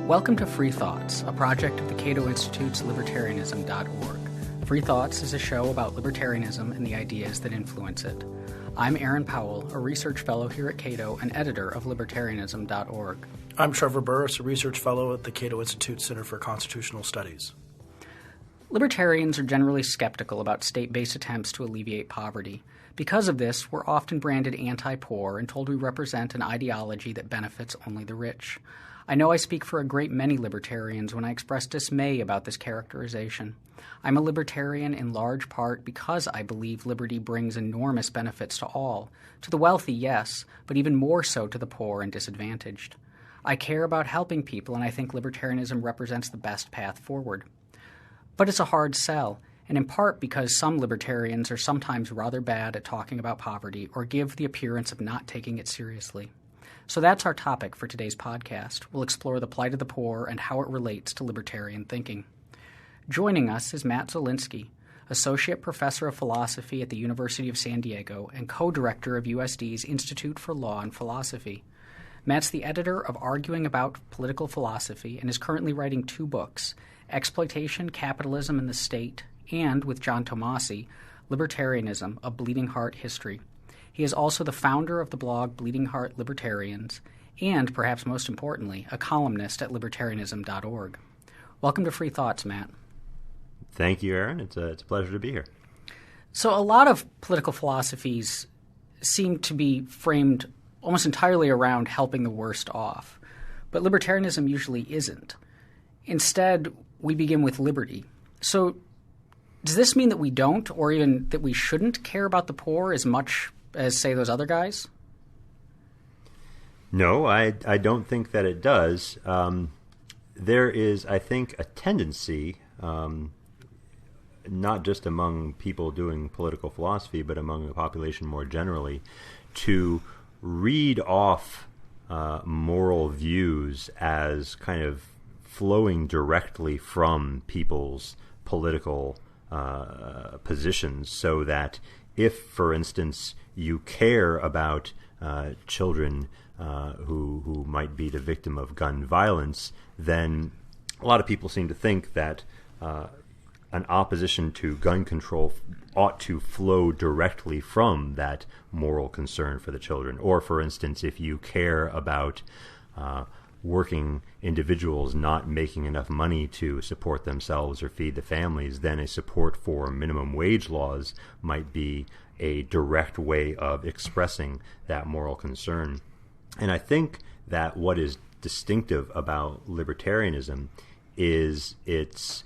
Welcome to Free Thoughts, a project of the Cato Institute's libertarianism.org. Free Thoughts is a show about libertarianism and the ideas that influence it. I'm Aaron Powell, a research fellow here at Cato and editor of libertarianism.org. I'm Trevor Burrus, a research fellow at the Cato Institute Center for Constitutional Studies. Libertarians are generally skeptical about state-based attempts to alleviate poverty. Because of this, we're often branded anti-poor and told we represent an ideology that benefits only the rich. I know I speak for a great many libertarians when I express dismay about this characterization. I'm a libertarian in large part because I believe liberty brings enormous benefits to all. To the wealthy, yes, but even more so to the poor and disadvantaged. I care about helping people, and I think libertarianism represents the best path forward. But it's a hard sell, and in part because some libertarians are sometimes rather bad at talking about poverty or give the appearance of not taking it seriously. So that's our topic for today's podcast. We'll explore the plight of the poor and how it relates to libertarian thinking. Joining us is Matt Zwolinski, Associate Professor of Philosophy at the University of San Diego and co-director of USD's Institute for Law and Philosophy. Matt's the editor of Arguing About Political Philosophy and is currently writing 2 books, Exploitation, Capitalism, and the State, and, with John Tomasi, Libertarianism, A Bleeding Heart History. He is also the founder of the blog Bleeding Heart Libertarians and, perhaps most importantly, a columnist at libertarianism.org. Welcome to Free Thoughts, Matt. Thank you, Aaron. It's a pleasure to be here. So a lot of political philosophies seem to be framed almost entirely around helping the worst off, but libertarianism usually isn't. Instead, we begin with liberty. So does this mean that we don't, or even that we shouldn't care about the poor as much as, say, those other guys? No, I don't think that it does. There is, I think, a tendency, not just among people doing political philosophy, but among the population more generally, to read off moral views as kind of flowing directly from people's political positions, so that if, for instance, you care about children who might be the victim of gun violence, then a lot of people seem to think that an opposition to gun control ought to flow directly from that moral concern for the children. Or, for instance, if you care about working individuals not making enough money to support themselves or feed the families, then a support for minimum wage laws might be a direct way of expressing that moral concern. And I think that what is distinctive about libertarianism is its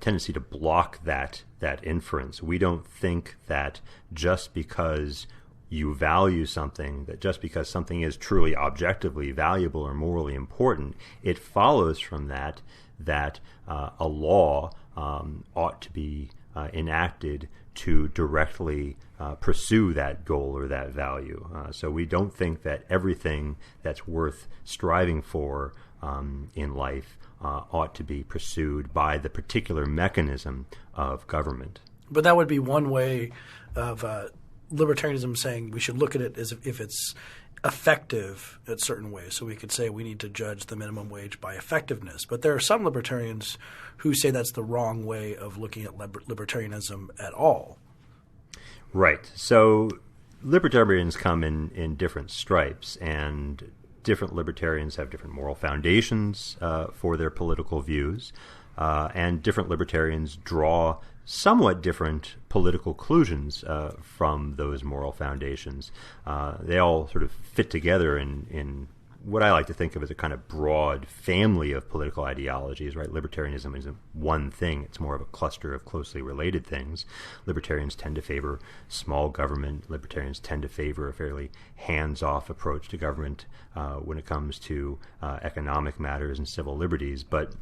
tendency to block that inference. We don't think that just because you value something, that just because something is truly objectively valuable or morally important, it follows from that a law ought to be enacted to directly pursue that goal or that value. So we don't think that everything that's worth striving for in life ought to be pursued by the particular mechanism of government. But that would be one way of libertarianism saying we should look at it as if it's effective in certain ways. So we could say we need to judge the minimum wage by effectiveness. But there are some libertarians who say that's the wrong way of looking at libertarianism at all. Right. So libertarians come in different stripes, and different libertarians have different moral foundations for their political views, and different libertarians draw somewhat different political conclusions from those moral foundations. They all sort of fit together in what I like to think of as a kind of broad family of political ideologies, right? Libertarianism isn't one thing. It's more of a cluster of closely related things. Libertarians tend to favor small government. Libertarians tend to favor a fairly hands-off approach to government when it comes to economic matters and civil liberties. But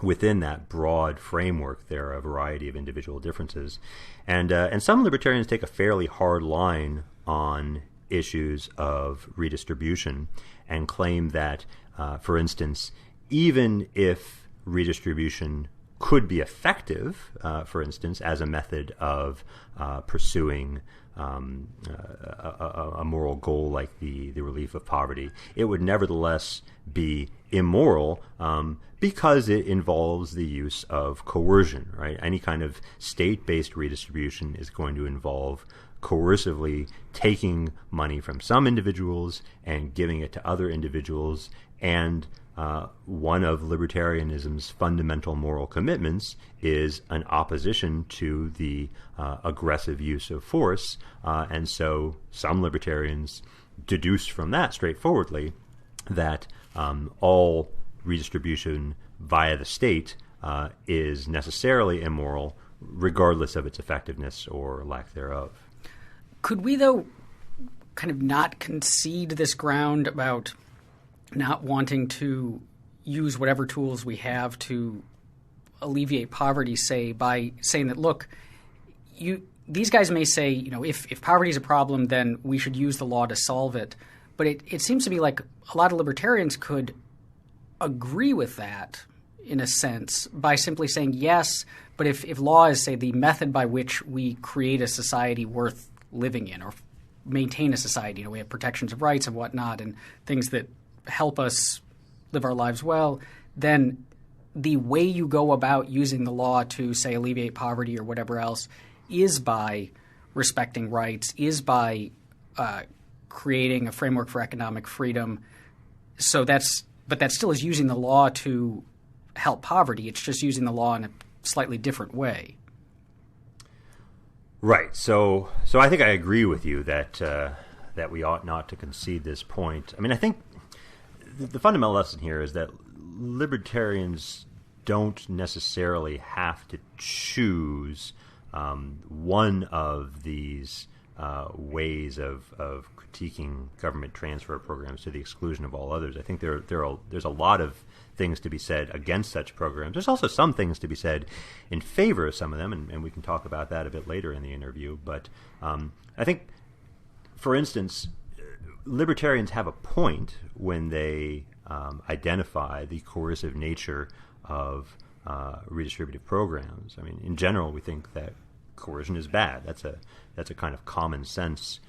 within that broad framework, there are a variety of individual differences. And some libertarians take a fairly hard line on issues of redistribution and claim that, for instance, even if redistribution could be effective, for instance, as a method of pursuing a moral goal like the relief of poverty. It would nevertheless be immoral because it involves the use of coercion, right? Any kind of state-based redistribution is going to involve coercively taking money from some individuals and giving it to other individuals. And one of libertarianism's fundamental moral commitments is an opposition to the aggressive use of force. And so some libertarians deduce from that straightforwardly that all redistribution via the state is necessarily immoral, regardless of its effectiveness or lack thereof. Could we, though, kind of not concede this ground about not wanting to use whatever tools we have to alleviate poverty, say, by saying that, look, these guys may say, if poverty is a problem, then we should use the law to solve it. But it seems to me like a lot of libertarians could agree with that in a sense by simply saying yes, but if law is, say, the method by which we create a society worth living in or maintain a society, we have protections of rights and whatnot and things that help us live our lives well, then the way you go about using the law to, say, alleviate poverty or whatever else is by respecting rights, is by creating a framework for economic freedom. But that still is using the law to help poverty. It's just using the law in a slightly different way. Right. So I think I agree with you that we ought not to concede this point. I mean, I think the fundamental lesson here is that libertarians don't necessarily have to choose one of these ways of critiquing government transfer programs to the exclusion of all others. I think there's a lot of things to be said against such programs. There's also some things to be said in favor of some of them, and we can talk about that a bit later in the interview. But I think, for instance, libertarians have a point when they identify the coercive nature of redistributive programs. I mean, in general, we think that coercion is bad. That's a kind of common sense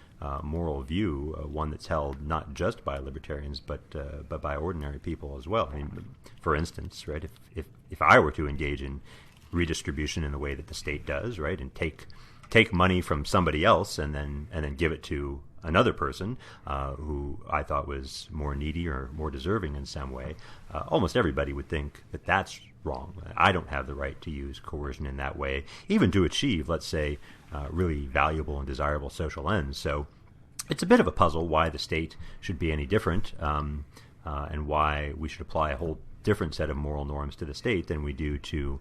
moral view, one that's held not just by libertarians but by ordinary people as well. I mean, for instance, right, if I were to engage in redistribution in the way that the state does, right, and take money from somebody else and then give it to another person who I thought was more needy or more deserving in some way, almost everybody would think that that's wrong. I don't have the right to use coercion in that way, even to achieve, let's say, really valuable and desirable social ends. So it's a bit of a puzzle why the state should be any different and why we should apply a whole different set of moral norms to the state than we do to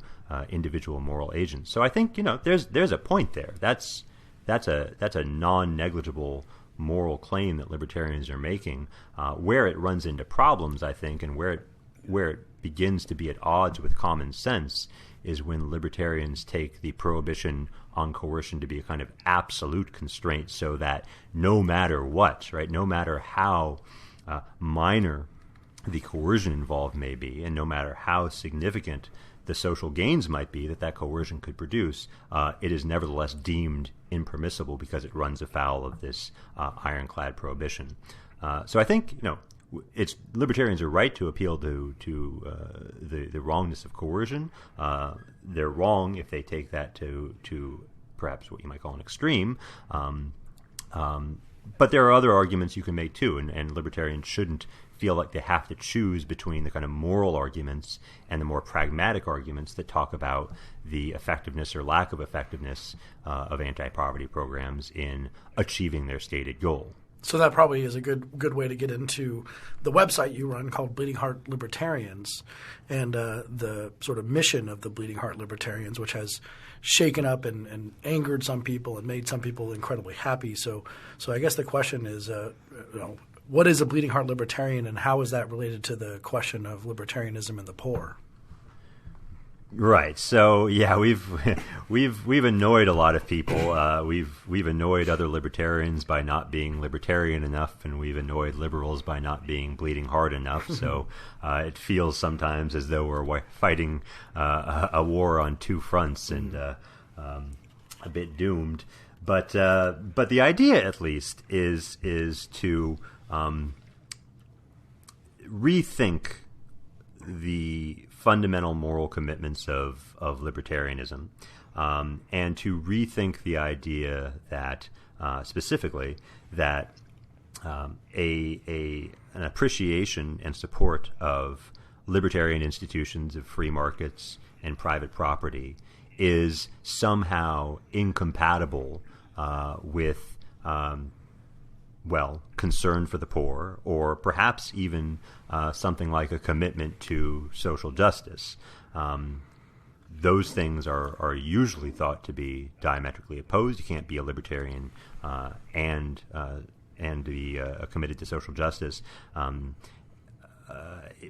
individual moral agents. So I think there's a point there. That's a non-negligible moral claim that libertarians are making. Where it runs into problems, I think, and where it begins to be at odds with common sense is when libertarians take the prohibition on coercion to be a kind of absolute constraint, so that no matter what, right, no matter how minor the coercion involved may be, and no matter how significant the social gains might be that coercion could produce, it is nevertheless deemed impermissible because it runs afoul of this ironclad prohibition. So I think it's libertarians are right to appeal to the wrongness of coercion. They're wrong if they take that to perhaps what you might call an extreme. But there are other arguments you can make too, and libertarians shouldn't feel like they have to choose between the kind of moral arguments and the more pragmatic arguments that talk about the effectiveness or lack of effectiveness of anti-poverty programs in achieving their stated goal. So that probably is a good way to get into the website you run called Bleeding Heart Libertarians and the sort of mission of the Bleeding Heart Libertarians, which has shaken up and angered some people and made some people incredibly happy. So I guess the question is, what is a Bleeding Heart Libertarian, and how is that related to the question of libertarianism and the poor? Right. So yeah, we've annoyed a lot of people. We've annoyed other libertarians by not being libertarian enough, and we've annoyed liberals by not being bleeding hard enough. So it feels sometimes as though we're fighting a war on two fronts and a bit doomed. But the idea, at least, is to rethink the fundamental moral commitments of libertarianism, and to rethink the idea that specifically that an appreciation and support of libertarian institutions of free markets and private property is somehow incompatible with concern for the poor, or perhaps even something like a commitment to social justice. Those things are usually thought to be diametrically opposed. You can't be a libertarian and be committed to social justice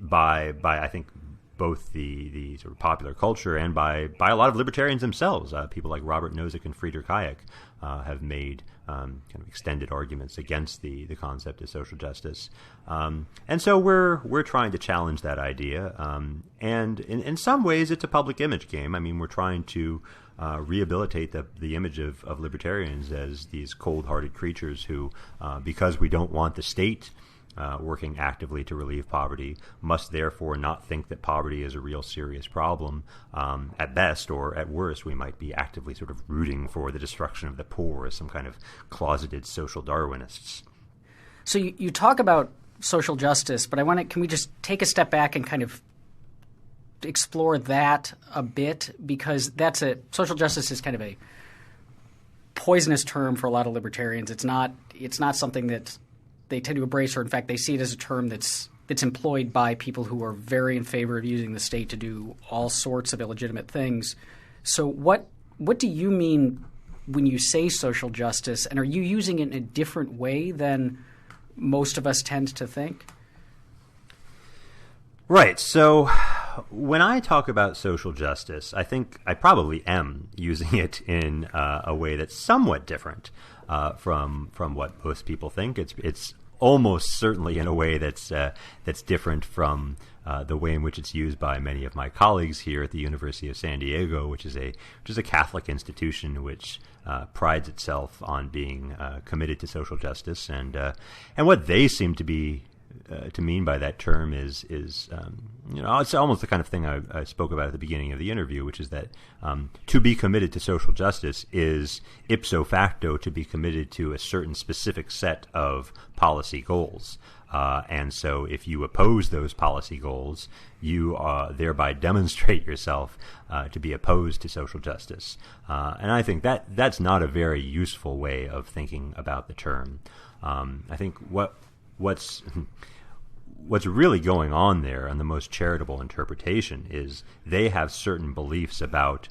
by I think both the sort of popular culture and by a lot of libertarians themselves. People like Robert Nozick and Friedrich Hayek have made kind of extended arguments against the concept of social justice, and so we're trying to challenge that idea. And in some ways, it's a public image game. I mean, we're trying to rehabilitate the image of libertarians as these cold-hearted creatures who, because we don't want the state working actively to relieve poverty, must therefore not think that poverty is a real serious problem. At best, or at worst, we might be actively sort of rooting for the destruction of the poor as some kind of closeted social Darwinists. So you talk about social justice, but can we just take a step back and kind of explore that a bit, because social justice is kind of a poisonous term for a lot of libertarians. It's not something that they tend to embrace, or in fact they see it as a term that's employed by people who are very in favor of using the state to do all sorts of illegitimate things. So what do you mean when you say social justice, and are you using it in a different way than most of us tend to think? Right. So when I talk about social justice, I think I probably am using it in a way that's somewhat different from what most people think. It's almost certainly in a way that's different from the way in which it's used by many of my colleagues here at the University of San Diego, which is a Catholic institution which prides itself on being committed to social justice, and what they seem to be to mean by that term is it's almost the kind of thing I spoke about at the beginning of the interview, which is that to be committed to social justice is ipso facto to be committed to a certain specific set of policy goals. And so if you oppose those policy goals, you thereby demonstrate yourself to be opposed to social justice. And I think that's not a very useful way of thinking about the term. I think what's really going on there, and the most charitable interpretation, is they have certain beliefs about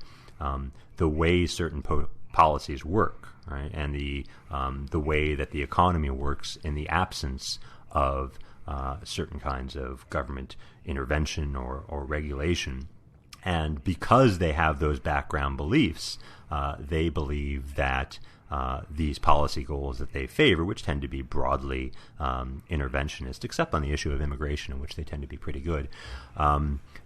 the way certain policies work, right, and the way that the economy works in the absence of certain kinds of government intervention or regulation. And because they have those background beliefs, they believe that these policy goals that they favor, which tend to be broadly interventionist, except on the issue of immigration, in which they tend to be pretty good,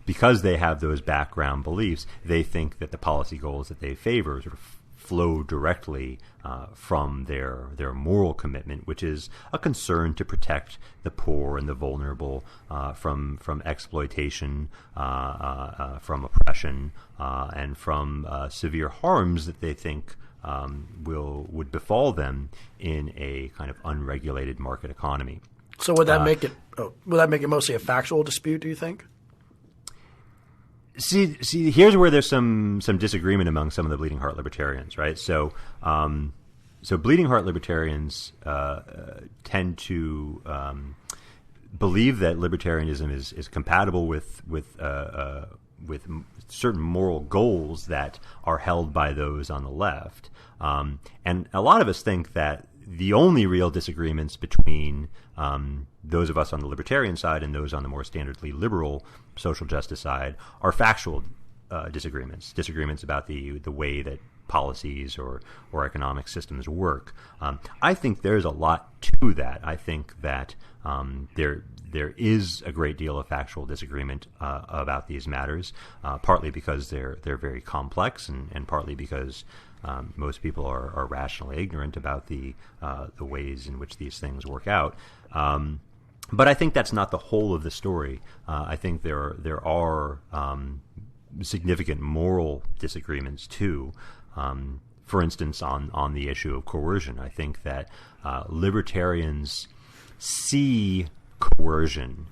because they have those background beliefs, they think that the policy goals that they favor sort of flow directly from their moral commitment, which is a concern to protect the poor and the vulnerable from exploitation, from oppression, and from severe harms that they think would befall them in a kind of unregulated market economy. So would that make it mostly a factual dispute, do you think? See, here's where there's some disagreement among some of the Bleeding Heart Libertarians, right? So Bleeding Heart Libertarians tend to believe that libertarianism is compatible with certain moral goals that are held by those on the left, and a lot of us think that the only real disagreements between those of us on the libertarian side and those on the more standardly liberal social justice side are factual disagreements about the way that policies or economic systems work. I think there's a lot to that. I think that there is a great deal of factual disagreement about these matters, partly because they're very complex, and partly because most people are rationally ignorant about the ways in which these things work out. But I think that's not the whole of the story. I think there are significant moral disagreements too. For instance, on the issue of coercion, I think that libertarians see coercion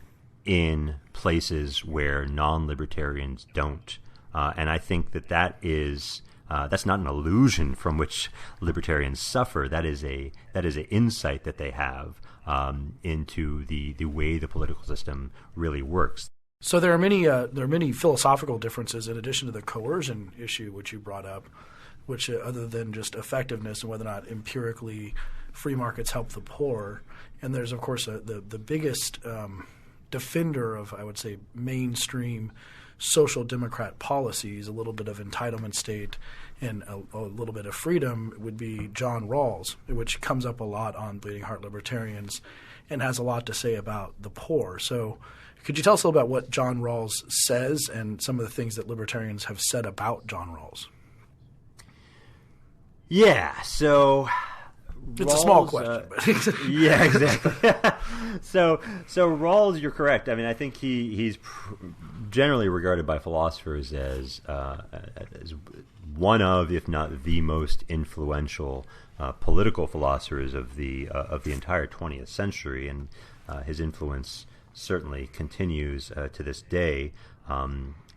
in places where non-libertarians don't, and I think that is that's not an illusion from which libertarians suffer. That is an insight that they have into the way the political system really works. So there are many philosophical differences in addition to the coercion issue which you brought up, which other than just effectiveness and whether or not empirically free markets help the poor. And there's, of course, the biggest defender of, I would say, mainstream social democrat policies, a little bit of entitlement state and a little bit of freedom, would be John Rawls, which comes up a lot on Bleeding Heart Libertarians and has a lot to say about the poor. So could you tell us a little about what John Rawls says and some of the things that libertarians have said about John Rawls? Yeah, so it's Rawls, a small question. But yeah, exactly. So Rawls, you're correct. I mean, I think he's generally regarded by philosophers as one of, if not the most influential political philosophers of the entire 20th century, and his influence certainly continues to this day.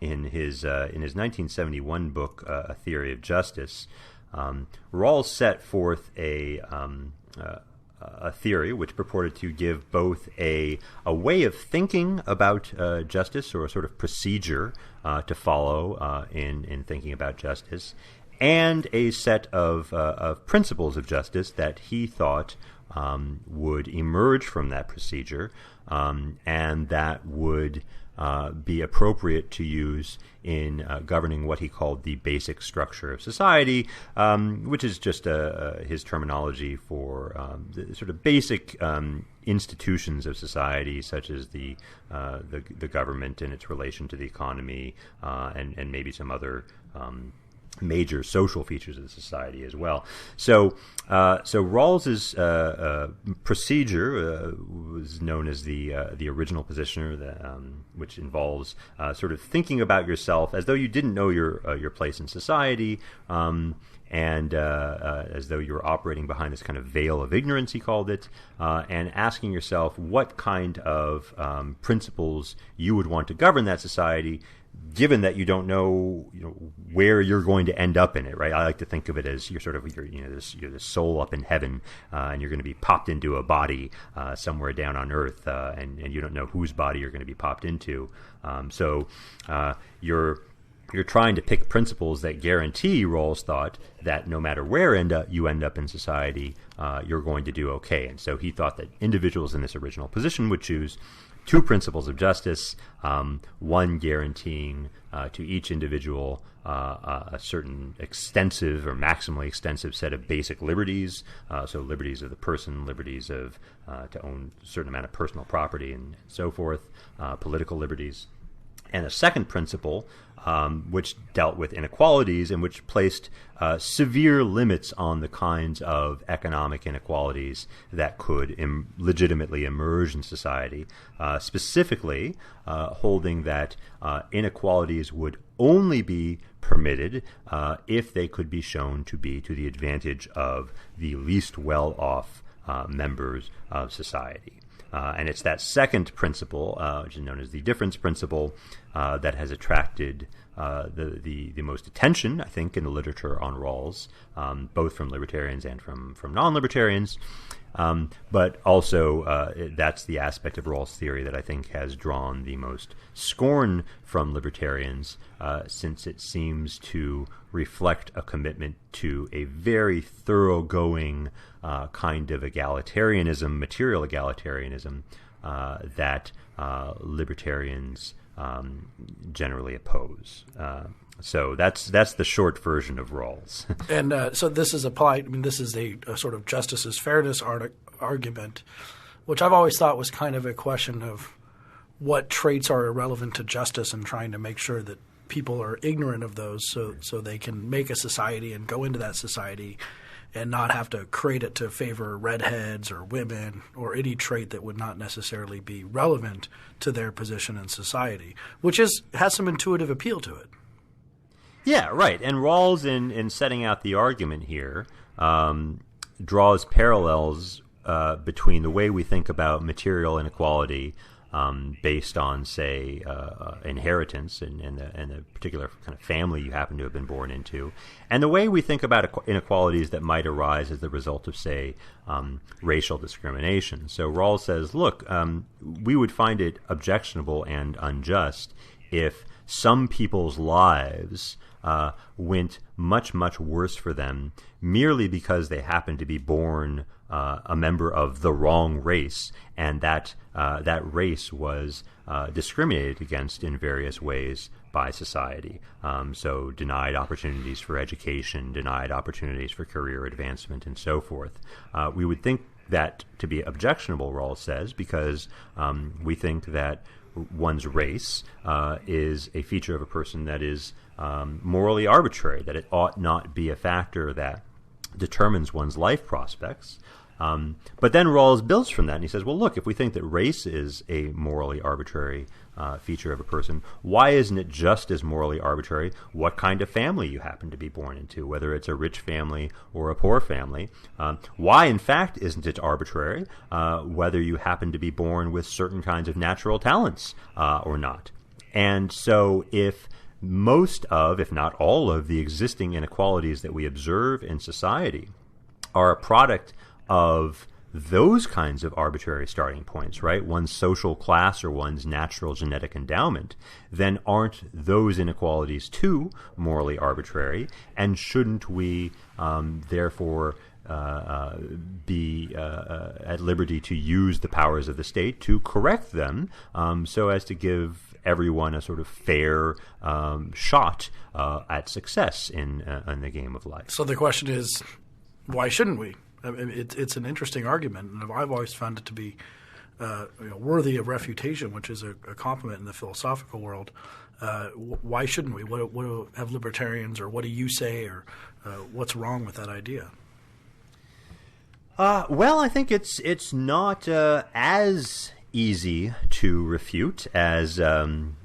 In his 1971 book, A Theory of Justice, Rawls set forth a theory which purported to give both a way of thinking about justice, or a sort of procedure to follow in thinking about justice, and a set of principles of justice that he thought would emerge from that procedure, and that would be appropriate to use in governing what he called the basic structure of society, which is just his terminology for the sort of basic institutions of society, such as the government and its relation to the economy, and maybe some other major social features of the society as well. So Rawls's procedure was known as the original positioner, which involves sort of thinking about yourself as though you didn't know your place in society, and as though you were operating behind this kind of veil of ignorance, he called it, and asking yourself what kind of principles you would want to govern that society, given that you don't know, where you're going to end up in it, right? I like to think of it as you're the soul up in heaven, and you're going to be popped into a body somewhere down on earth, and you don't know whose body you're going to be popped into. So you're trying to pick principles that guarantee, Rawls thought, that no matter where you end up in society, you're going to do okay. And so he thought that individuals in this original position would choose two principles of justice, one guaranteeing to each individual a certain extensive or maximally extensive set of basic liberties, so liberties of the person, liberties of to own a certain amount of personal property and so forth, political liberties. And a second principle, which dealt with inequalities and which placed severe limits on the kinds of economic inequalities that could legitimately emerge in society, specifically holding that inequalities would only be permitted if they could be shown to be to the advantage of the least well-off members of society. And it's that second principle, which is known as the difference principle, that has attracted the most attention, I think, in the literature on Rawls, both from libertarians and from non-libertarians. But also, that's the aspect of Rawls' theory that I think has drawn the most scorn from libertarians, since it seems to reflect a commitment to a very thoroughgoing kind of egalitarianism, material egalitarianism, that libertarians generally oppose. So that's the short version of Rawls. And so this is this is a sort of justice's fairness argument, which I've always thought was kind of a question of what traits are irrelevant to justice and trying to make sure that people are ignorant of those so they can make a society and go into that society and not have to create it to favor redheads or women or any trait that would not necessarily be relevant to their position in society, which has some intuitive appeal to it. Yeah, right. And Rawls, in setting out the argument here, draws parallels between the way we think about material inequality based on, say, inheritance and the particular kind of family you happen to have been born into, and the way we think about inequalities that might arise as the result of, say, racial discrimination. So Rawls says, look, we would find it objectionable and unjust if some people's lives went much, much worse for them merely because they happened to be born a member of the wrong race, and that race was discriminated against in various ways by society. So denied opportunities for education, denied opportunities for career advancement, and so forth. We would think that to be objectionable, Rawls says, because we think that one's race is a feature of a person that is morally arbitrary, that it ought not be a factor that determines one's life prospects. But then Rawls builds from that, and he says, well, look, if we think that race is a morally arbitrary feature of a person, why isn't it just as morally arbitrary what kind of family you happen to be born into, whether it's a rich family or a poor family? Why, in fact, isn't it arbitrary whether you happen to be born with certain kinds of natural talents or not? And so if most of, if not all of, the existing inequalities that we observe in society are a product of those kinds of arbitrary starting points, right? One's social class or one's natural genetic endowment, then aren't those inequalities too morally arbitrary? And shouldn't we therefore be at liberty to use the powers of the state to correct them so as to give everyone a sort of fair shot at success in the game of life? So the question is, why shouldn't we? I mean, it's an interesting argument, and I've always found it to be worthy of refutation, which is a compliment in the philosophical world. Why shouldn't we? What have libertarians, or what do you say, or what's wrong with that idea? Well, I think it's not as easy to refute as one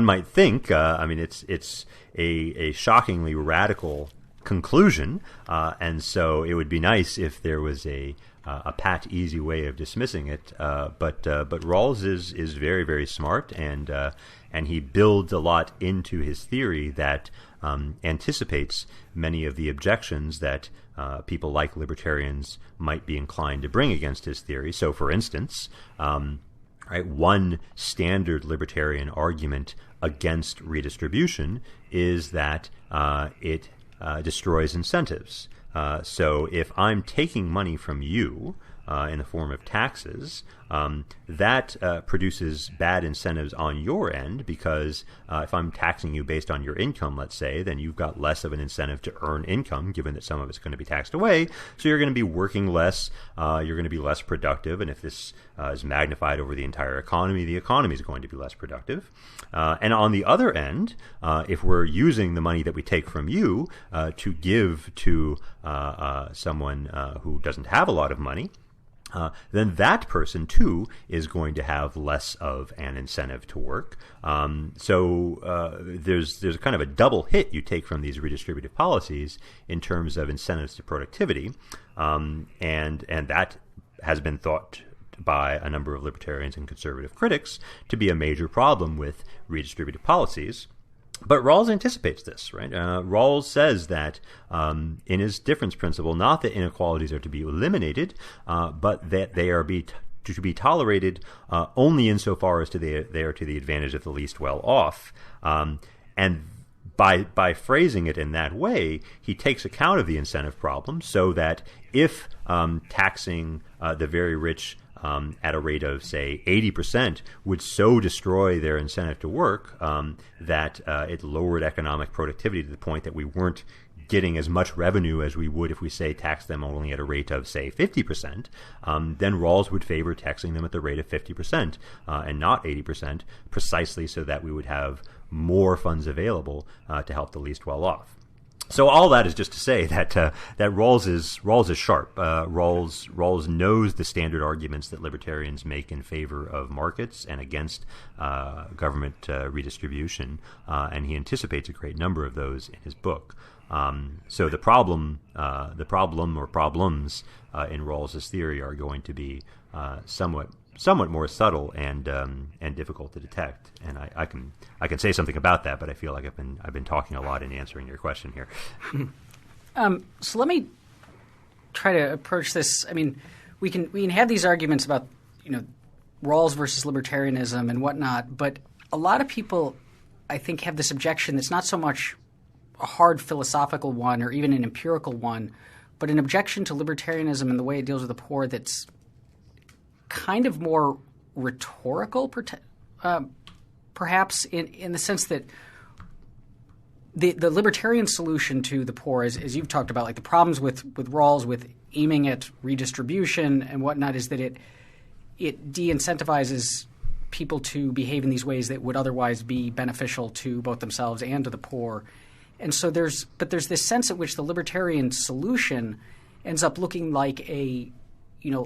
might think. I mean, it's a shockingly radical conclusion, and so it would be nice if there was a pat, easy way of dismissing it. But Rawls is very, very smart, and he builds a lot into his theory that anticipates many of the objections that people like libertarians might be inclined to bring against his theory. So, for instance, one standard libertarian argument against redistribution is that it destroys incentives. So if I'm taking money from you in the form of taxes, that produces bad incentives on your end, because if I'm taxing you based on your income, let's say, then you've got less of an incentive to earn income, given that some of it's going to be taxed away. So you're going to be working less, you're going to be less productive, and if this is magnified over the entire economy is going to be less productive. And on the other end, if we're using the money that we take from you to give to someone who doesn't have a lot of money, then that person, too, is going to have less of an incentive to work. So there's a kind of a double hit you take from these redistributive policies in terms of incentives to productivity. And that has been thought by a number of libertarians and conservative critics to be a major problem with redistributive policies. But Rawls anticipates this, right? Rawls says that in his difference principle, not that inequalities are to be eliminated, but that they are to be tolerated only insofar as they are to the advantage of the least well off. And by phrasing it in that way, he takes account of the incentive problem, so that if taxing the very rich at a rate of, say, 80% would so destroy their incentive to work that it lowered economic productivity to the point that we weren't getting as much revenue as we would if we, say, tax them only at a rate of, say, 50%, then Rawls would favor taxing them at the rate of 50% and not 80%, precisely so that we would have more funds available to help the least well-off. So all that is just to say that Rawls is sharp. Rawls knows the standard arguments that libertarians make in favor of markets and against government redistribution, and he anticipates a great number of those in his book. So the problem or problems in Rawls's theory are going to be somewhat more subtle and difficult to detect. And I can say something about that, but I feel like I've been talking a lot in answering your question here. So let me try to approach this. I mean, we can have these arguments about Rawls versus libertarianism and whatnot, but a lot of people, I think, have this objection that's not so much a hard philosophical one or even an empirical one, but an objection to libertarianism and the way it deals with the poor that's kind of more rhetorical, perhaps, in the sense that the libertarian solution to the poor, as you've talked about, like the problems with Rawls with aiming at redistribution and whatnot, is that it de-incentivizes people to behave in these ways that would otherwise be beneficial to both themselves and to the poor. And so there's this sense at which the libertarian solution ends up looking like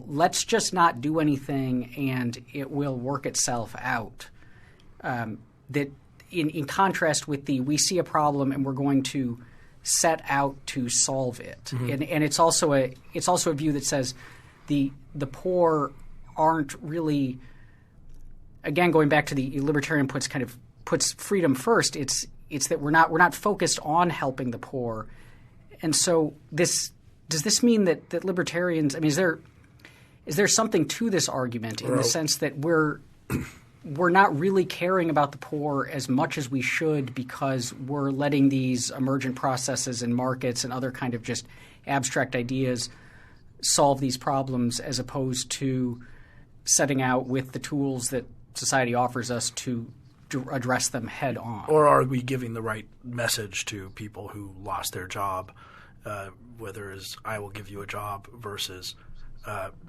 let's just not do anything and it will work itself out. That in contrast with we see a problem and we're going to set out to solve it. Mm-hmm. And it's also a view that says the poor aren't really, again, going back to the libertarian puts freedom first. It's that we're not focused on helping the poor. And so does this mean that libertarians, I mean, is there something to this argument in the sense that we're not really caring about the poor as much as we should because we're letting these emergent processes and markets and other kind of just abstract ideas solve these problems, as opposed to setting out with the tools that society offers us to address them head on? Or are we giving the right message to people who lost their job, whether it's I will give you a job versus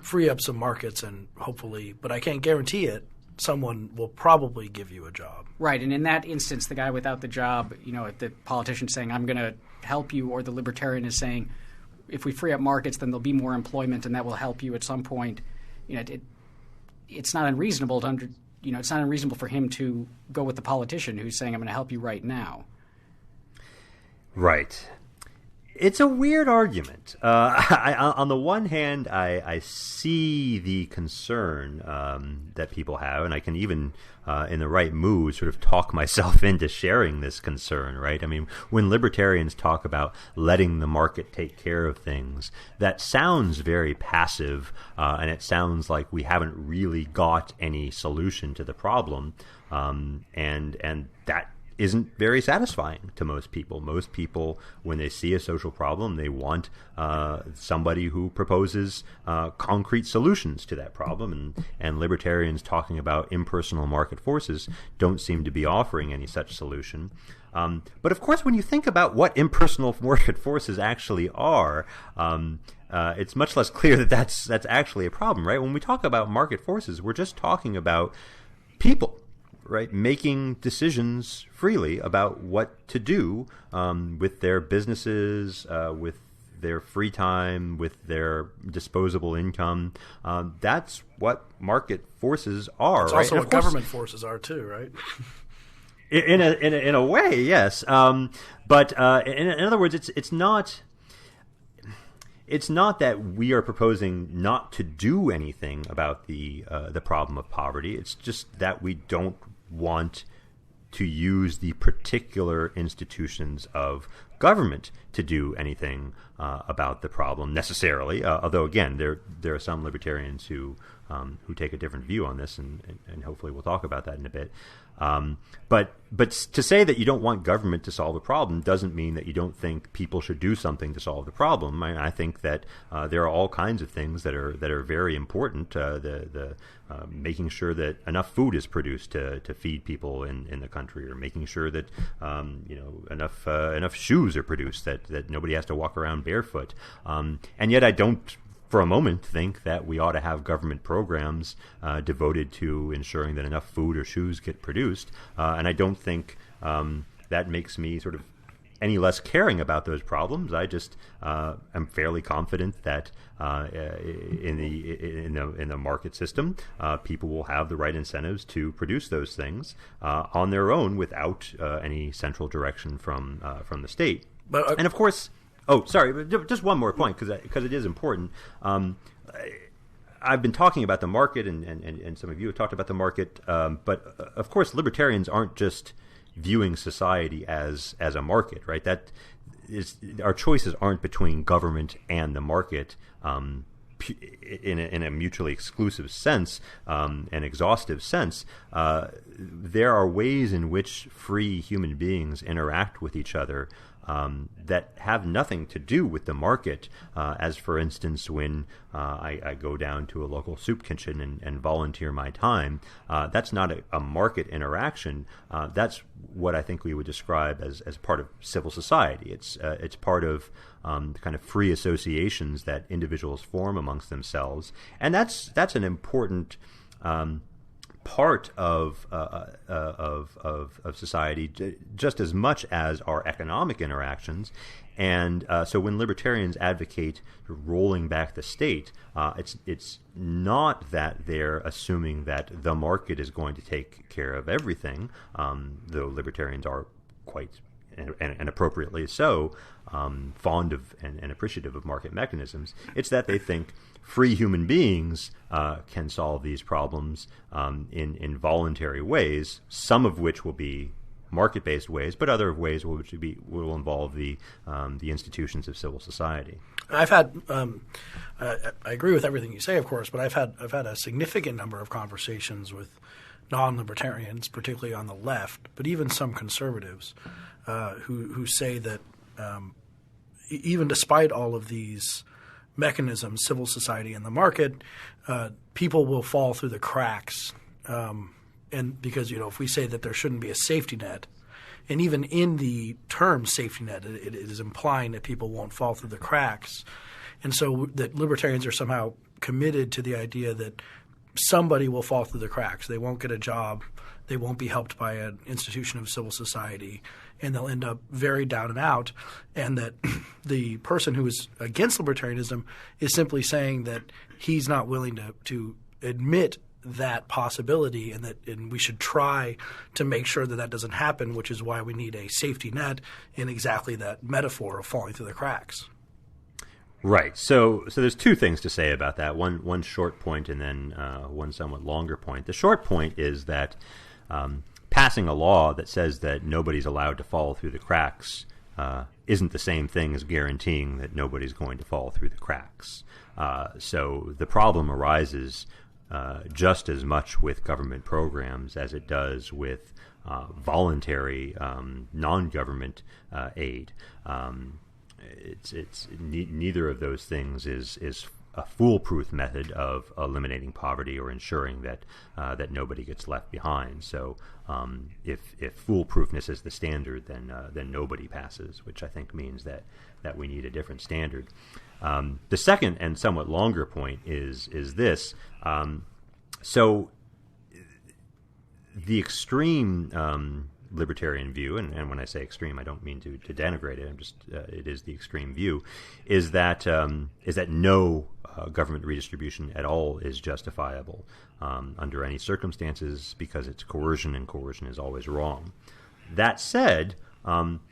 free up some markets and hopefully, but I can't guarantee it, someone will probably give you a job. Right, and in that instance, the guy without the job, the politician saying, I'm going to help you, or the libertarian is saying, if we free up markets, then there'll be more employment and that will help you at some point. It's not unreasonable it's not unreasonable for him to go with the politician who's saying, I'm going to help you right now. Right. It's a weird argument. On the one hand, I see the concern that people have, and I can even, in the right mood, sort of talk myself into sharing this concern, right? I mean, when libertarians talk about letting the market take care of things, that sounds very passive, and it sounds like we haven't really got any solution to the problem, and that isn't very satisfying to most people. Most people, when they see a social problem, they want somebody who proposes concrete solutions to that problem. And libertarians talking about impersonal market forces don't seem to be offering any such solution. But of course, when you think about what impersonal market forces actually are, it's much less clear that that's actually a problem, right? When we talk about market forces, we're just talking about people, right, making decisions freely about what to do with their businesses, with their free time, with their disposable income. That's what market forces are. It's also what government forces are too, right? In a way, yes. But in other words, it's not that we are proposing not to do anything about the problem of poverty. It's just that we don't want to use the particular institutions of government to do anything about the problem necessarily. Although again, there are some libertarians who take a different view on this, and hopefully we'll talk about that in a bit. But to say that you don't want government to solve a problem doesn't mean that you don't think people should do something to solve the problem. I think that there are all kinds of things that are very important. The making sure that enough food is produced to feed people in the country, or making sure that enough shoes are produced that that nobody has to walk around barefoot. And yet I don't for a moment think that we ought to have government programs devoted to ensuring that enough food or shoes get produced. And I don't think that makes me sort of any less caring about those problems. I just am fairly confident that in the market system, people will have the right incentives to produce those things on their own without any central direction from the state. And of course, just one more point because it is important. I've been talking about the market, and some of you have talked about the market, but of course, libertarians aren't just viewing society as a market, right? That is, our choices aren't between government and the market in a mutually exclusive sense, an exhaustive sense. There are ways in which free human beings interact with each other that have nothing to do with the market, as for instance, when I go down to a local soup kitchen and volunteer my time. That's not a market interaction. That's what I think we would describe as part of civil society. It's part of kind of free associations that individuals form amongst themselves, and that's an important part of society, just as much as our economic interactions. And so when libertarians advocate rolling back the state, it's not that they're assuming that the market is going to take care of everything, though libertarians are quite, and appropriately so, fond of and appreciative of market mechanisms. It's that they think free human beings can solve these problems in voluntary ways, some of which will be market-based ways, but other ways will involve the institutions of civil society. I've had I agree with everything you say, of course, but I've had a significant number of conversations with non-libertarians, particularly on the left, but even some conservatives who say that even despite all of these mechanisms, civil society and the market, people will fall through the cracks. And because, if we say that there shouldn't be a safety net, and even in the term safety net, it is implying that people won't fall through the cracks. And so that libertarians are somehow committed to the idea that somebody will fall through the cracks. They won't get a job. They won't be helped by an institution of civil society, and they'll end up very down and out. And that the person who is against libertarianism is simply saying that he's not willing to admit that possibility, and we should try to make sure that doesn't happen, which is why we need a safety net in exactly that metaphor of falling through the cracks. Right. So there's two things to say about that. One short point and then one somewhat longer point. The short point is that passing a law that says that nobody's allowed to fall through the cracks isn't the same thing as guaranteeing that nobody's going to fall through the cracks. So the problem arises just as much with government programs as it does with voluntary non-government aid. Neither of those things is a foolproof method of eliminating poverty or ensuring that nobody gets left behind. So if foolproofness is the standard, then nobody passes, which I think means that we need a different standard. The second and somewhat longer point is this. So the extreme libertarian view, and when I say extreme, I don't mean to denigrate it. I'm just it is the extreme view, is that no government redistribution at all is justifiable under any circumstances because it's coercion, and coercion is always wrong. That said,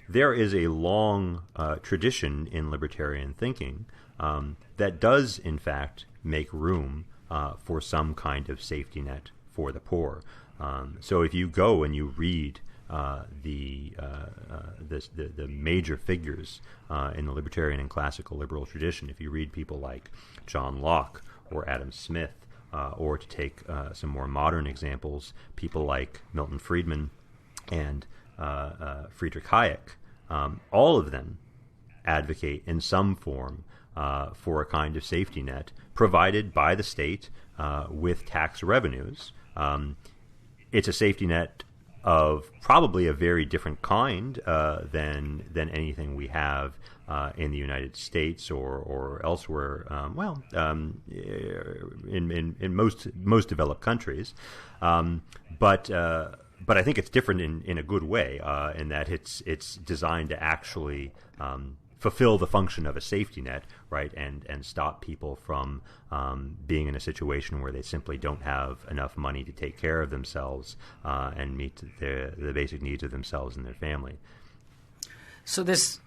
there is a long tradition in libertarian thinking that does, in fact, make room for some kind of safety net for the poor. So if you go and you read the major figures in the libertarian and classical liberal tradition, if you read people like John Locke or Adam Smith, or to take some more modern examples, people like Milton Friedman and Friedrich Hayek, all of them advocate in some form for a kind of safety net provided by the state with tax revenues. It's a safety net of probably a very different kind than anything we have in the United States or elsewhere. In most developed countries, but I think it's different in a good way in that it's designed to actually fulfill the function of a safety net, right, and stop people from being in a situation where they simply don't have enough money to take care of themselves and meet the basic needs of themselves and their family. So this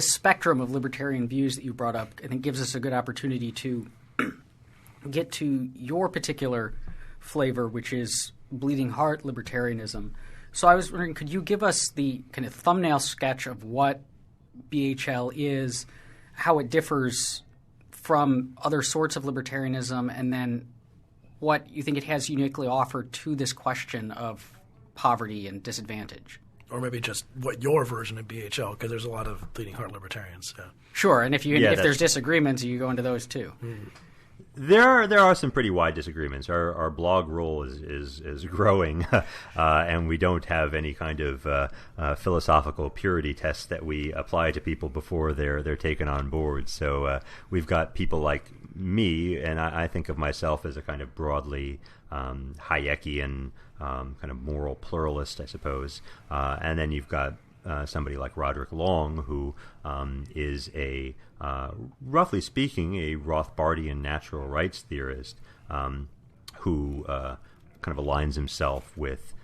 spectrum of libertarian views that you brought up, I think, gives us a good opportunity to get to your particular flavor, which is Bleeding Heart Libertarianism. So I was wondering, could you give us the kind of thumbnail sketch of what BHL is, how it differs from other sorts of libertarianism, and then what you think it has uniquely offered to this question of poverty and disadvantage? Or maybe just what your version of BHL, because there's a lot of Bleeding Heart Libertarians. Yeah. Sure, and if there's disagreements, you go into those too. Mm. There are some pretty wide disagreements. Our blog roll is growing, and we don't have any kind of philosophical purity tests that we apply to people before they're taken on board. So we've got people like me, and I think of myself as a kind of broadly Hayekian kind of moral pluralist, I suppose. And then you've got somebody like Roderick Long, who is roughly speaking, a Rothbardian natural rights theorist who kind of aligns himself with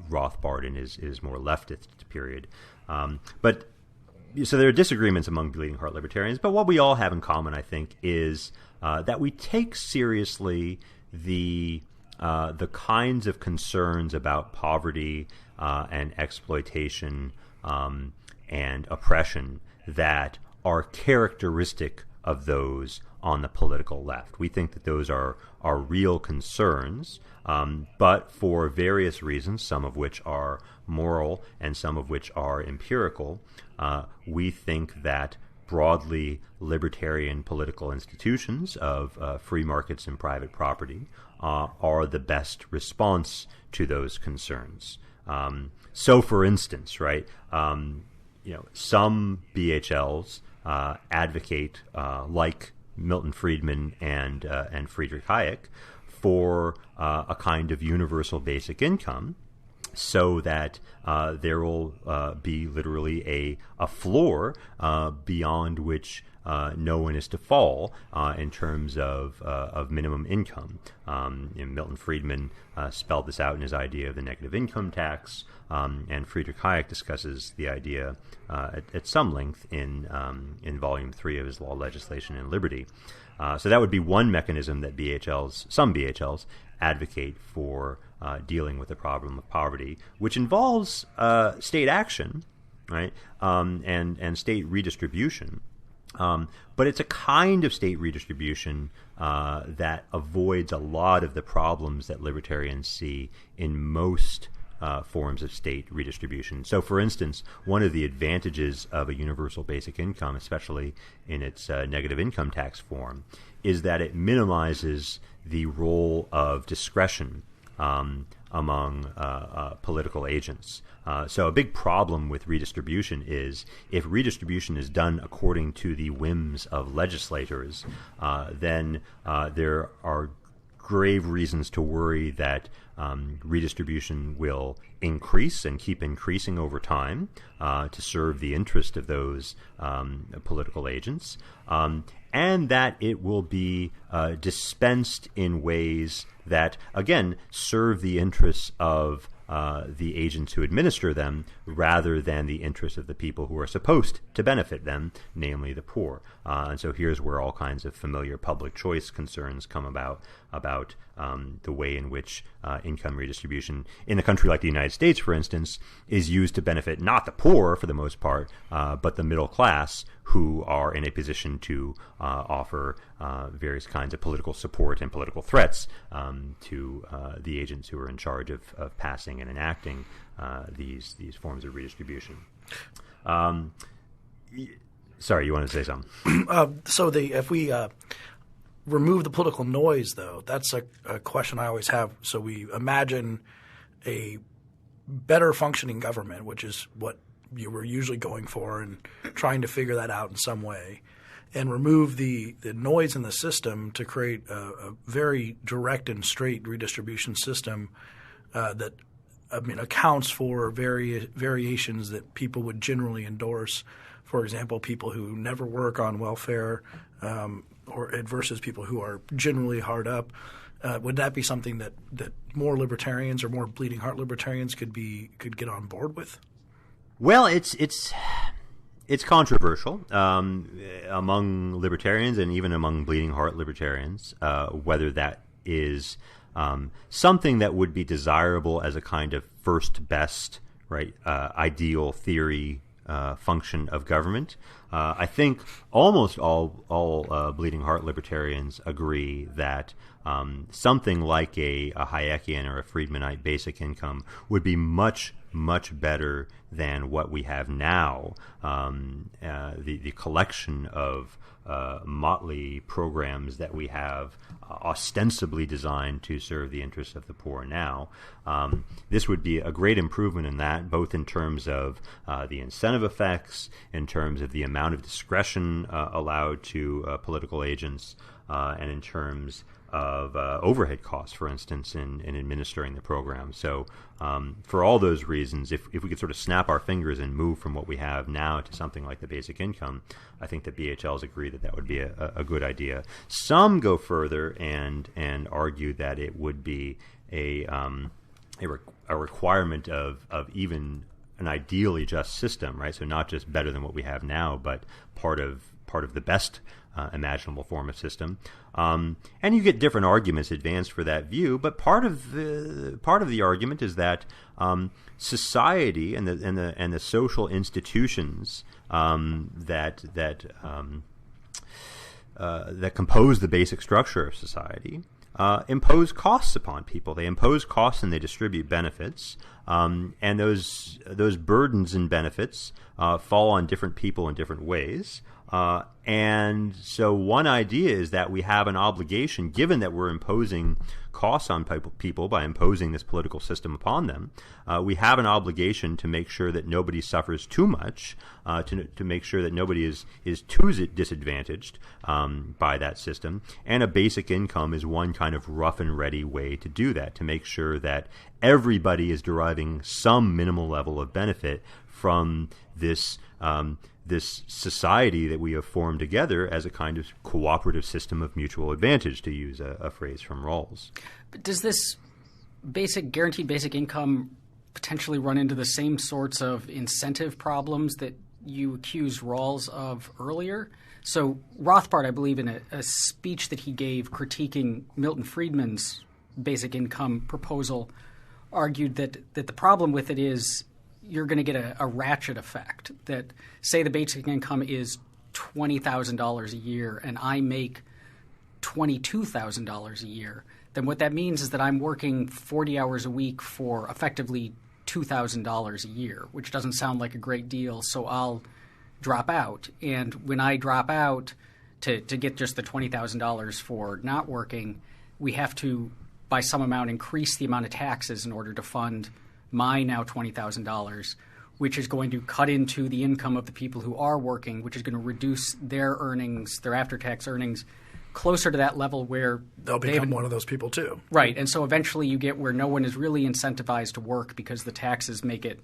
Rothbard in his more leftist period. So there are disagreements among Bleeding Heart Libertarians, but what we all have in common, I think, is that we take seriously the kinds of concerns about poverty and exploitation and oppression that are characteristic of those on the political left. We think that those are real concerns, but for various reasons, some of which are moral and some of which are empirical, we think that broadly libertarian political institutions of free markets and private property are the best response to those concerns. So, for instance, right, some BHLs advocate, like Milton Friedman and Friedrich Hayek, for a kind of universal basic income, so that there will be literally a floor beyond which no one is to fall in terms of minimum income. Milton Friedman spelled this out in his idea of the negative income tax, and Friedrich Hayek discusses the idea at some length in Volume 3 of his Law, Legislation, and Liberty. So that would be one mechanism that some BHLs advocate for dealing with the problem of poverty, which involves state action, right, and state redistribution. But it's a kind of state redistribution that avoids a lot of the problems that libertarians see in most forms of state redistribution. So, for instance, one of the advantages of a universal basic income, especially in its negative income tax form, is that it minimizes the role of discretion among political agents. So a big problem with redistribution is if redistribution is done according to the whims of legislators, then there are grave reasons to worry that redistribution will increase and keep increasing over time to serve the interest of those political agents, and that it will be dispensed in ways that, again, serve the interests of the agents who administer them rather than the interests of the people who are supposed to benefit them, namely the poor. And so here's where all kinds of familiar public choice concerns come about the way in which income redistribution in a country like the United States, for instance, is used to benefit not the poor for the most part, but the middle class, who are in a position to offer various kinds of political support and political threats to the agents who are in charge of passing and enacting these forms of redistribution. Sorry, you wanted to say something? If we remove the political noise, though, that's a question I always have. So we imagine a better functioning government, which is what you were usually going for and trying to figure that out in some way, and remove the noise in the system to create a very direct and straight redistribution system that accounts for variations that people would generally endorse. For example, people who never work on welfare versus people who are generally hard up. Would that be something that more libertarians or more Bleeding Heart libertarians could get on board with? Well, it's controversial among libertarians and even among Bleeding Heart libertarians whether that is something that would be desirable as a kind of first best, right, ideal theory function of government. I think almost all Bleeding Heart libertarians agree that something like a Hayekian or a Friedmanite basic income would be much, much better than what we have now. The collection of motley programs that we have ostensibly designed to serve the interests of the poor now. This would be a great improvement in that, both in terms of the incentive effects, in terms of the amount of discretion allowed to political agents, and in terms of overhead costs, for instance, in administering the program. So for all those reasons, if we could sort of snap our fingers and move from what we have now to something like the basic income, I think that BHLs agree that would be a good idea. Some go further and argue that it would be a requirement of even an ideally just system, right? So not just better than what we have now, but part of the best imaginable form of system. And you get different arguments advanced for that view, but part of the argument is that society and the social institutions that compose the basic structure of society impose costs upon people. They impose costs and they distribute benefits, and those burdens and benefits fall on different people in different ways. And so one idea is that we have an obligation, given that we're imposing costs on people by imposing this political system upon them, we have an obligation to make sure that nobody suffers too much, to make sure that nobody is too disadvantaged by that system. And a basic income is one kind of rough and ready way to do that, to make sure that everybody is deriving some minimal level of benefit from this society that we have formed together as a kind of cooperative system of mutual advantage, to use a phrase from Rawls. But does this guaranteed basic income potentially run into the same sorts of incentive problems that you accused Rawls of earlier? So Rothbard, I believe, in a speech that he gave critiquing Milton Friedman's basic income proposal, argued that the problem with it is you're going to get a ratchet effect, that say the basic income is $20,000 a year and I make $22,000 a year, then what that means is that I'm working 40 hours a week for effectively $2,000 a year, which doesn't sound like a great deal, so I'll drop out. And when I drop out to get just the $20,000 for not working, we have to, by some amount, increase the amount of taxes in order to fund my now $20,000, which is going to cut into the income of the people who are working, which is going to reduce their earnings, their after-tax earnings, closer to that level where they'll become one of those people too. Right, and so eventually you get where no one is really incentivized to work because the taxes make it,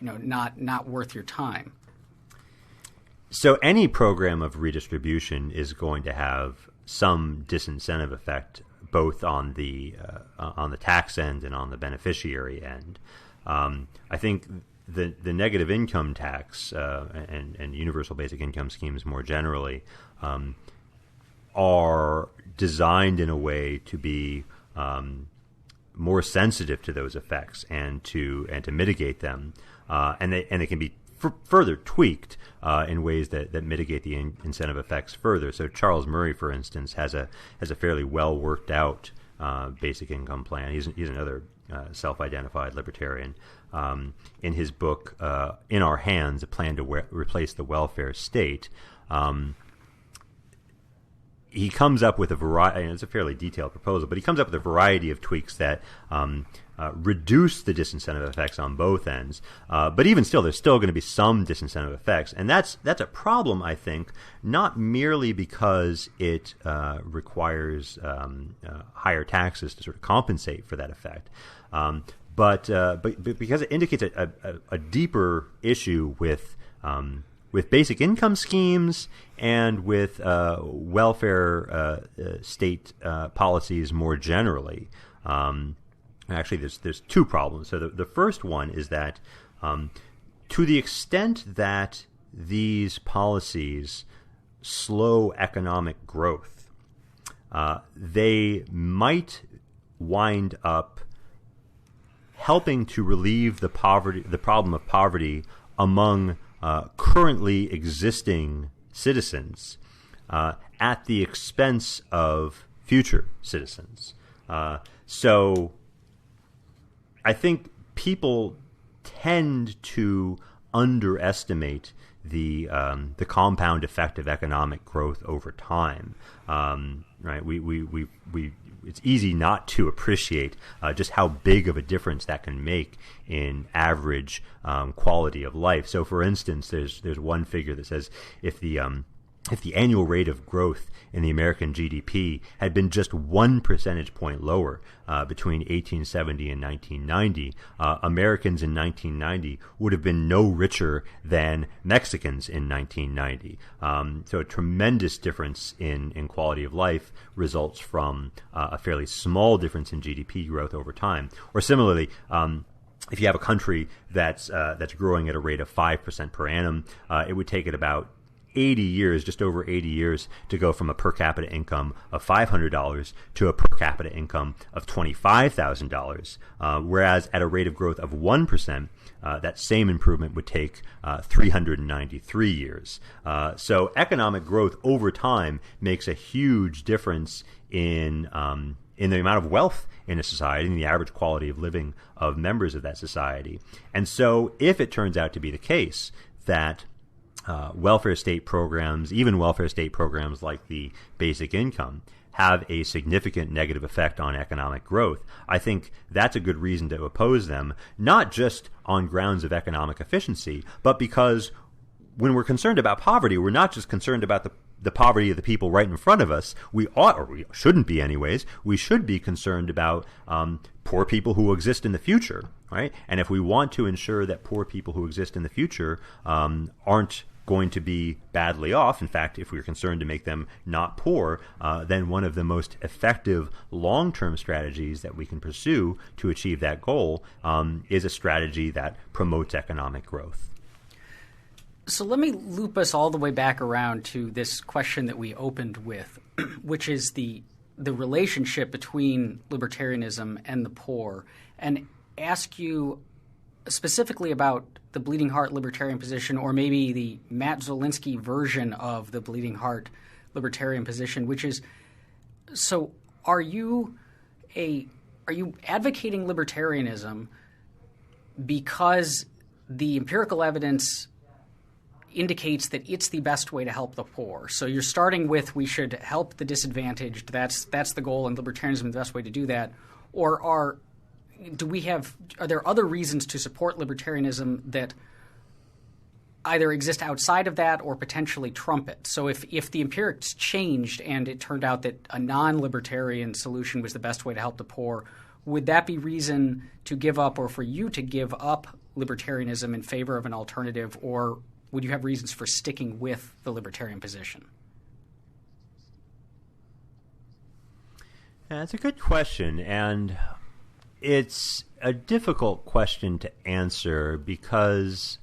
not worth your time. So any program of redistribution is going to have some disincentive effect, both on the tax end and on the beneficiary end. I think the negative income tax and universal basic income schemes more generally are designed in a way to be more sensitive to those effects and to mitigate them, and they can be further tweaked in ways that mitigate the incentive effects further. So Charles Murray, for instance, has a fairly well worked out basic income plan. He's another self-identified libertarian. In his book, In Our Hands, A Plan to Replace the Welfare State, he comes up with a variety, and it's a fairly detailed proposal, but he comes up with a variety of tweaks that reduce the disincentive effects on both ends. But even still, there's still going to be some disincentive effects. And that's a problem, I think, not merely because it requires higher taxes to sort of compensate for that effect, but because it indicates a deeper issue with basic income schemes and with welfare state policies more generally. Actually, there's two problems. So the first one is that to the extent that these policies slow economic growth, they might wind up helping to relieve the problem of poverty among currently existing citizens at the expense of future citizens. So I think people tend to underestimate the compound effect of economic growth over time. Right? It's easy not to appreciate just how big of a difference that can make in average quality of life. So, for instance, there's one figure that says if the annual rate of growth in the American GDP had been just 1 percentage point lower between 1870 and 1990, Americans in 1990 would have been no richer than Mexicans in 1990. So a tremendous difference in quality of life results from a fairly small difference in GDP growth over time. Or similarly, if you have a country that's growing at a rate of 5% per annum, it would take it about 80 years, just over 80 years, to go from a per capita income of $500 to a per capita income of $25,000, whereas at a rate of growth of 1%, that same improvement would take 393 years. So economic growth over time makes a huge difference in the amount of wealth in a society, in the average quality of living of members of that society. And so if it turns out to be the case that welfare state programs, even welfare state programs like the basic income, have a significant negative effect on economic growth, I think that's a good reason to oppose them, not just on grounds of economic efficiency, but because when we're concerned about poverty, we're not just concerned about the poverty of the people right in front of us. We ought, or we shouldn't be anyways, we should be concerned about poor people who exist in the future, right? And if we want to ensure that poor people who exist in the future aren't going to be badly off, in fact, if we're concerned to make them not poor, then one of the most effective long-term strategies that we can pursue to achieve that goal is a strategy that promotes economic growth. So let me loop us all the way back around to this question that we opened with, which is the relationship between libertarianism and the poor, and ask you specifically about the Bleeding Heart Libertarian position, or maybe the Matt Zwolinski version of the Bleeding Heart Libertarian position, which is, so are you advocating libertarianism because the empirical evidence indicates that it's the best way to help the poor? So you're starting with we should help the disadvantaged. That's the goal, and libertarianism is the best way to do that. Or are there other reasons to support libertarianism that either exist outside of that or potentially trump it? So if the empirics changed and it turned out that a non-libertarian solution was the best way to help the poor, would that be reason to give up, or for you to give up libertarianism in favor of an alternative, or would you have reasons for sticking with the libertarian position? That's a good question, and it's a difficult question to answer because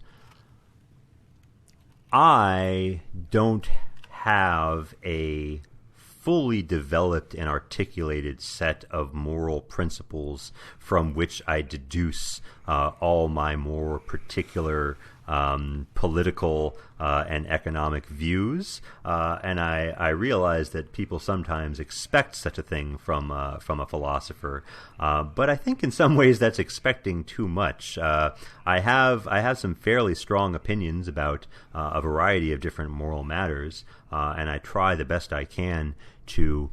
I don't have a fully developed and articulated set of moral principles from which I deduce all my more particular political and economic views, and I realize that people sometimes expect such a thing from a philosopher, but I think in some ways that's expecting too much. I have some fairly strong opinions about a variety of different moral matters, and I try the best I can to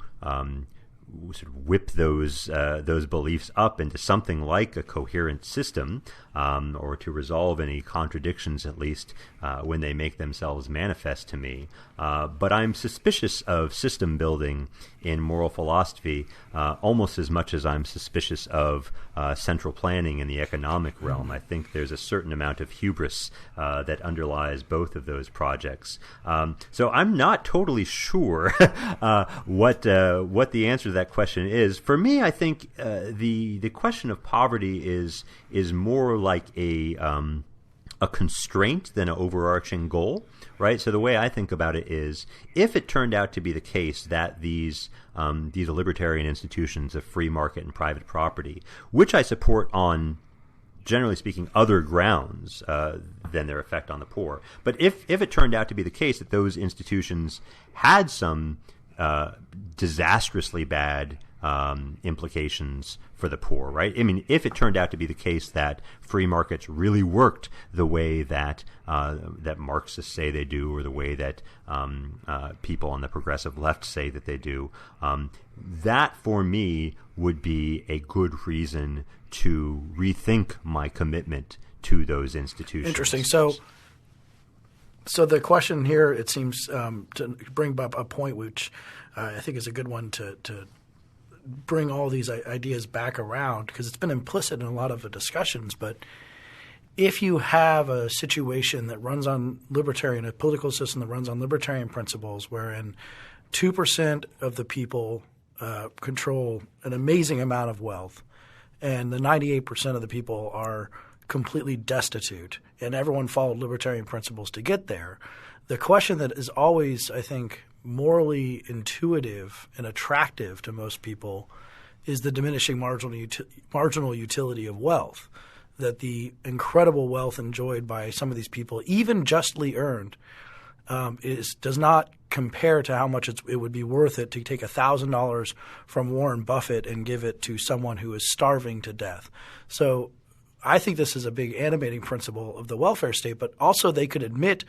sort of whip those beliefs up into something like a coherent system, or to resolve any contradictions, at least when they make themselves manifest to me. But I'm suspicious of system building in moral philosophy almost as much as I'm suspicious of central planning in the economic realm. I think there's a certain amount of hubris that underlies both of those projects. So I'm not totally sure what the answer to that question is. For me, I think the question of poverty is more like a constraint than an overarching goal, right? So the way I think about it is, if it turned out to be the case that these libertarian institutions of free market and private property, which I support on, generally speaking, other grounds than their effect on the poor, but if it turned out to be the case that those institutions had some disastrously bad implications for the poor, right? I mean, if it turned out to be the case that free markets really worked the way that Marxists say they do, or the way that people on the progressive left say that they do, that for me would be a good reason to rethink my commitment to those institutions. Interesting. So the question here, it seems, to bring up a point which I think is a good one to bring all these ideas back around, because it's been implicit in a lot of the discussions. But if you have a situation that runs on libertarian, a political system that runs on libertarian principles, wherein 2% of the people control an amazing amount of wealth, and the 98% of the people are completely destitute, and everyone followed libertarian principles to get there, the question that is always, I think, morally intuitive and attractive to most people is the diminishing marginal utility of wealth, that the incredible wealth enjoyed by some of these people, even justly earned, does not compare to how much it would be worth it to take $1,000 from Warren Buffett and give it to someone who is starving to death. So I think this is a big animating principle of the welfare state, but also they could admit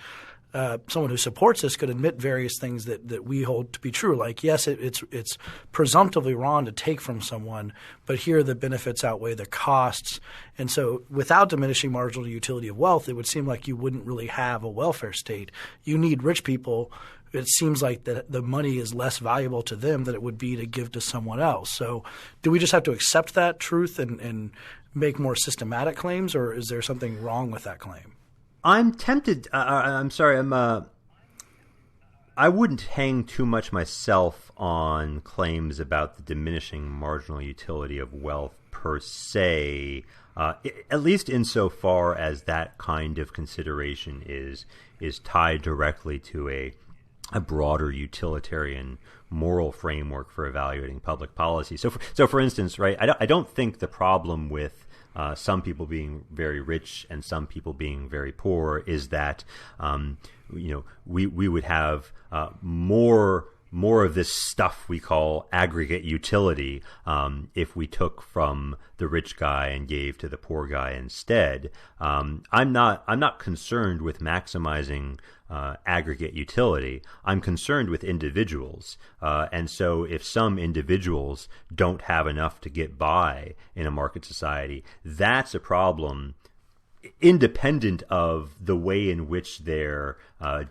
someone who supports this could admit various things that we hold to be true. Like, yes, it's presumptively wrong to take from someone, but here the benefits outweigh the costs. And so without diminishing marginal utility of wealth, it would seem like you wouldn't really have a welfare state. You need rich people. It seems like that the money is less valuable to them than it would be to give to someone else. So do we just have to accept that truth and make more systematic claims, or is there something wrong with that claim? I'm tempted. I'm sorry. I wouldn't hang too much myself on claims about the diminishing marginal utility of wealth per se, at least insofar as that kind of consideration is tied directly to a broader utilitarian moral framework for evaluating public policy. So for instance, right, I don't think the problem with some people being very rich and some people being very poor is that we would have more of this stuff we call aggregate utility if we took from the rich guy and gave to the poor guy instead. I'm not concerned with maximizing aggregate utility. I'm concerned with individuals. And so if some individuals don't have enough to get by in a market society, that's a problem independent of the way in which their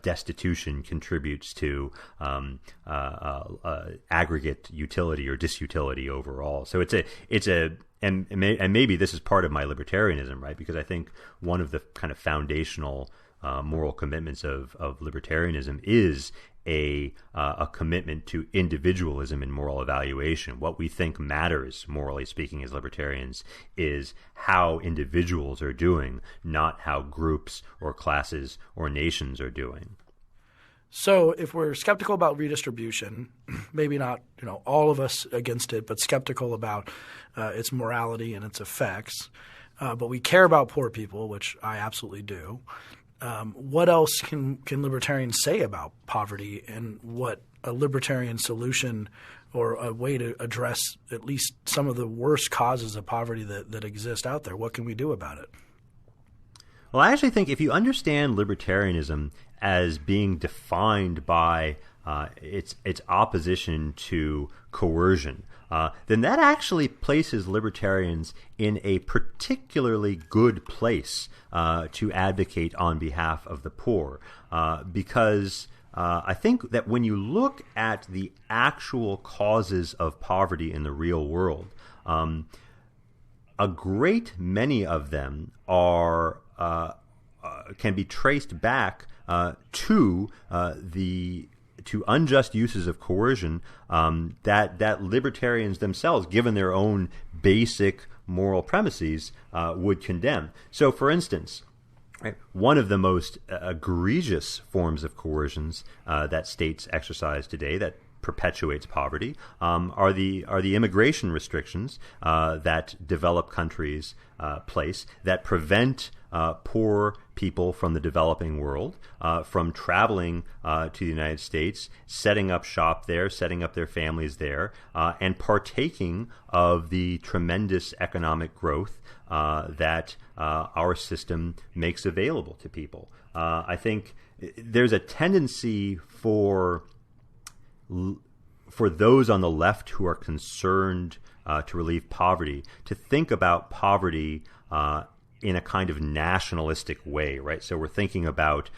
destitution contributes to aggregate utility or disutility overall. So and maybe this is part of my libertarianism, right? Because I think one of the kind of foundational moral commitments of libertarianism is a commitment to individualism in moral evaluation. What we think matters, morally speaking, as libertarians, is how individuals are doing, not how groups or classes or nations are doing. So if we're skeptical about redistribution, maybe not all of us against it, but skeptical about its morality and its effects, but we care about poor people, which I absolutely do, What else can libertarians say about poverty, and what a libertarian solution or a way to address at least some of the worst causes of poverty that exist out there? What can we do about it? Well, I actually think if you understand libertarianism as being defined by its opposition to coercion, then that actually places libertarians in a particularly good place to advocate on behalf of the poor, because I think that when you look at the actual causes of poverty in the real world, a great many of them are can be traced back to unjust uses of coercion that libertarians themselves, given their own basic moral premises, would condemn. So, for instance, one of the most egregious forms of coercions that states exercise today that perpetuates poverty are the immigration restrictions that developed countries place that prevent poor people from the developing world from traveling to the United States, setting up shop there, setting up their families there, and partaking of the tremendous economic growth that our system makes available to people. I think there's a tendency for those on the left who are concerned to relieve poverty to think about poverty in a kind of nationalistic way, right? So we're thinking about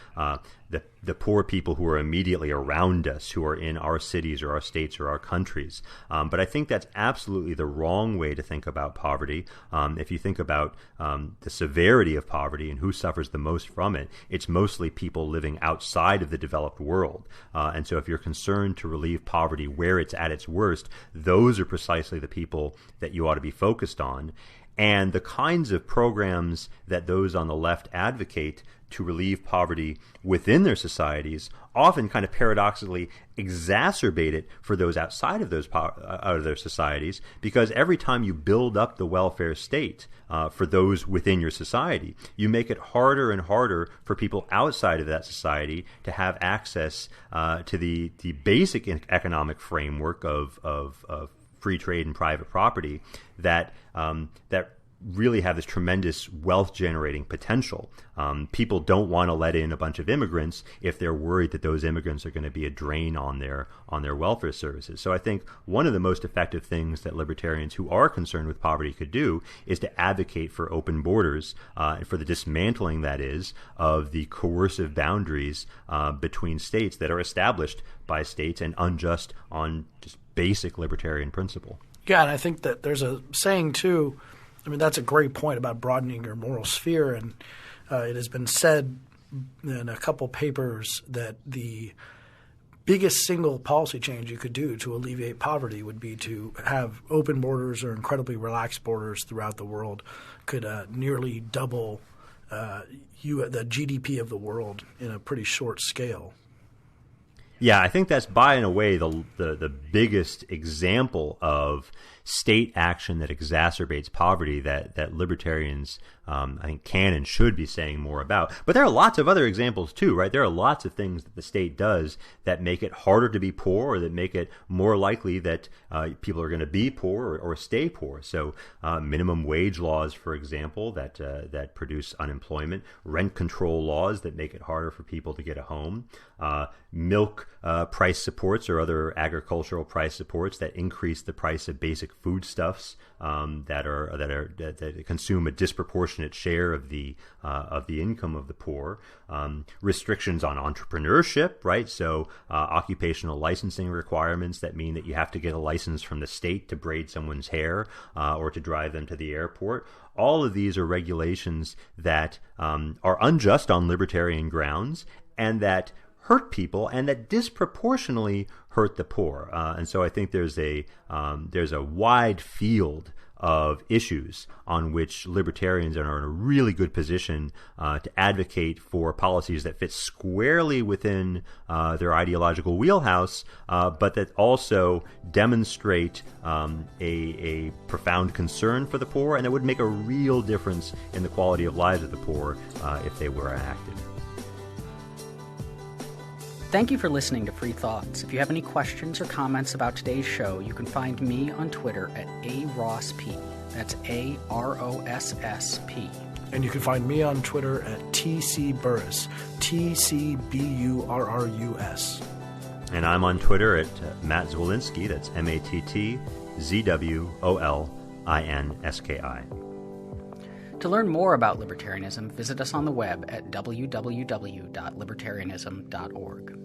the poor people who are immediately around us, who are in our cities or our states or our countries. But I think that's absolutely the wrong way to think about poverty. If you think about the severity of poverty and who suffers the most from it, it's mostly people living outside of the developed world. And so if you're concerned to relieve poverty where it's at its worst, those are precisely the people that you ought to be focused on. And the kinds of programs that those on the left advocate to relieve poverty within their societies often kind of paradoxically exacerbate it for those outside of their societies, because every time you build up the welfare state for those within your society, you make it harder and harder for people outside of that society to have access to the basic economic framework of free trade and private property that really have this tremendous wealth-generating potential. People don't want to let in a bunch of immigrants if they're worried that those immigrants are going to be a drain on their welfare services. So I think one of the most effective things that libertarians who are concerned with poverty could do is to advocate for open borders, for the dismantling, that is, of the coercive boundaries between states that are established by states and unjust on just basic libertarian principle. Yeah, and I think that there's a saying too. I mean, that's a great point about broadening your moral sphere, and it has been said in a couple papers that the biggest single policy change you could do to alleviate poverty would be to have open borders or incredibly relaxed borders throughout the world. Could nearly double the GDP of the world in a pretty short scale. Yeah, I think that's by and away the biggest example of state action that exacerbates poverty that libertarians I think can and should be saying more about. But there are lots of other examples too, right? There are lots of things that the state does that make it harder to be poor, or that make it more likely that people are going to be poor or stay poor. So minimum wage laws, for example, that produce unemployment, rent control laws that make it harder for people to get a home, milk price supports or other agricultural price supports that increase the price of basic foodstuffs that consume a disproportionate share of the income of the poor. Restrictions on entrepreneurship, right? So occupational licensing requirements that mean that you have to get a license from the state to braid someone's hair or to drive them to the airport. All of these are regulations that are unjust on libertarian grounds and that hurt people and that disproportionately hurt the poor. And so I think there's a wide field of issues on which libertarians are in a really good position to advocate for policies that fit squarely within their ideological wheelhouse, but that also demonstrate a profound concern for the poor, and that would make a real difference in the quality of lives of the poor if they were enacted. Thank you for listening to Free Thoughts. If you have any questions or comments about today's show, you can find me on Twitter at @ARossP. That's AROSSP. And you can find me on Twitter at TCBurrus, TCBURRUS. And I'm on Twitter at Matt Zwolinski, that's MattZwollinski. To learn more about libertarianism, visit us on the web at www.libertarianism.org.